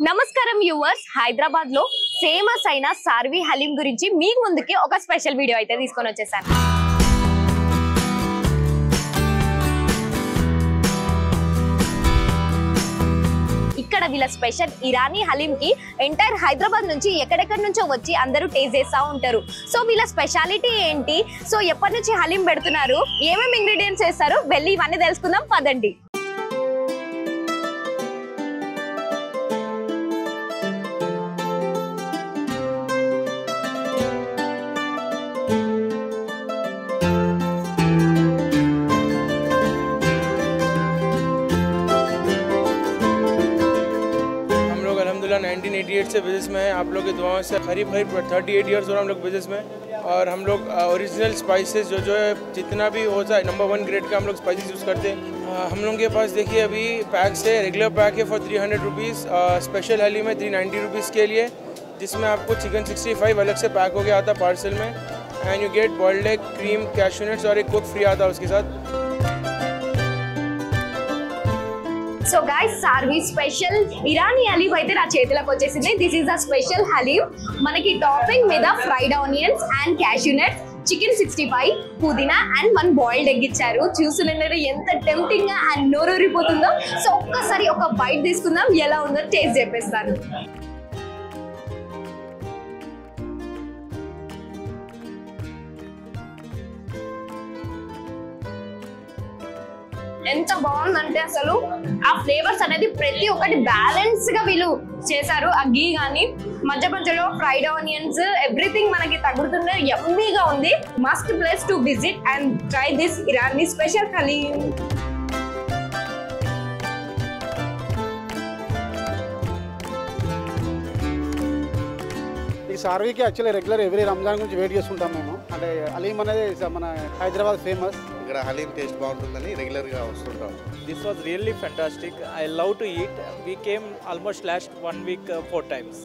నమస్కారం వ్యూవర్స్, హైదరాబాద్ లో ఫేమస్ అయిన సార్వి హలీం గురించి మీ ముందుకి ఒక స్పెషల్ వీడియో అయితే తీసుకొని వచ్చేసాను. ఇక్కడ వీళ్ళ స్పెషల్ ఇరానీ హలీం కి ఎంటైర్ హైదరాబాద్ నుంచి ఎక్కడెక్కడి నుంచో వచ్చి అందరూ టేస్ట్ చేస్తూ ఉంటారు. సో వీళ్ళ స్పెషాలిటీ ఏంటి, సో ఎప్పటి నుంచి హలీం పెడుతున్నారు, ఏమేమి ఇంగ్రీడియంట్స్ వేస్తారు, వెళ్ళి ఇవన్నీ తెలుసుకుందాం పదండి. हम लोग अल्हम्दुलिल्लाह 1988 से बिज़नेस में हैं. आप लोग की दुआओं से करीब 38 ईयर्स हो रहा हम लोग बिज़नेस में. और हम लोग ओरिजिनल स्पाइसेस जो है जितना भी होता है नंबर 1 ग्रेड का हम लोग स्पाइसेस यूज़ करते हैं. हम लोग के पास देखिए अभी पैक्स है. रेगुलर पैक है फॉर 300 रुपीज़. स्पेशल हलीम है 390 रुपीज़ के लिए, जिसमें आपको चिकन 65 अलग से पैक हो गया आता पार्सल में. And you get boiled egg, cream, cashew nuts और एक कोक फ्री आता है उसके साथ. So guys, Sarvi special Irani haleem అయితే నా చేతిలోకి వచ్చేసింది. This is the special haleem. మనకి టాపింగ్ మీద fried onions and cashew nuts, chicken 65, పుదీనా అండ్ 1 బాయిల్డ్ ఎగ్ ఇచ్చారు. చూస్తుంటే ఎంత టెంప్టింగ్ గా అండ్ నోరూరిపోతుందో. సో ఒక్కసారి ఒక బైట్ తీసుకుందాం, ఎలా ఉందో టేస్ట్ చెప్పేస్తాను. ఎంత బాగుందంటే అసలు ఆ ఫ్లేవర్స్ అనేది ప్రతి ఒక్కటి బ్యాలెన్స్ గా వీళ్ళు చేశారు. ఆ గీ కానీ మధ్య మధ్యలో ఫ్రైడ్ ఆనియన్స్ ఎవ్రీథింగ్ మనకి తగులుతుండే యమ్మీగా ఉంది. Must place to visit and try this Irani special haleem. ఈ సార్వీకి యాక్చువల్లీ రెగ్యులర్ ఎవ్రీ రంజాన్ గురించి వెయిట్ చేస్తుంటాం మేము. అంటే హలీం అనేది మన హైదరాబాద్ ఫేమస్. ఇక్కడ హలీం టేస్ట్ బాగుంటుందని రెగ్యులర్గా వస్తుంటాం. This was really fantastic. I love to eat. We came almost last 1 week 4 times.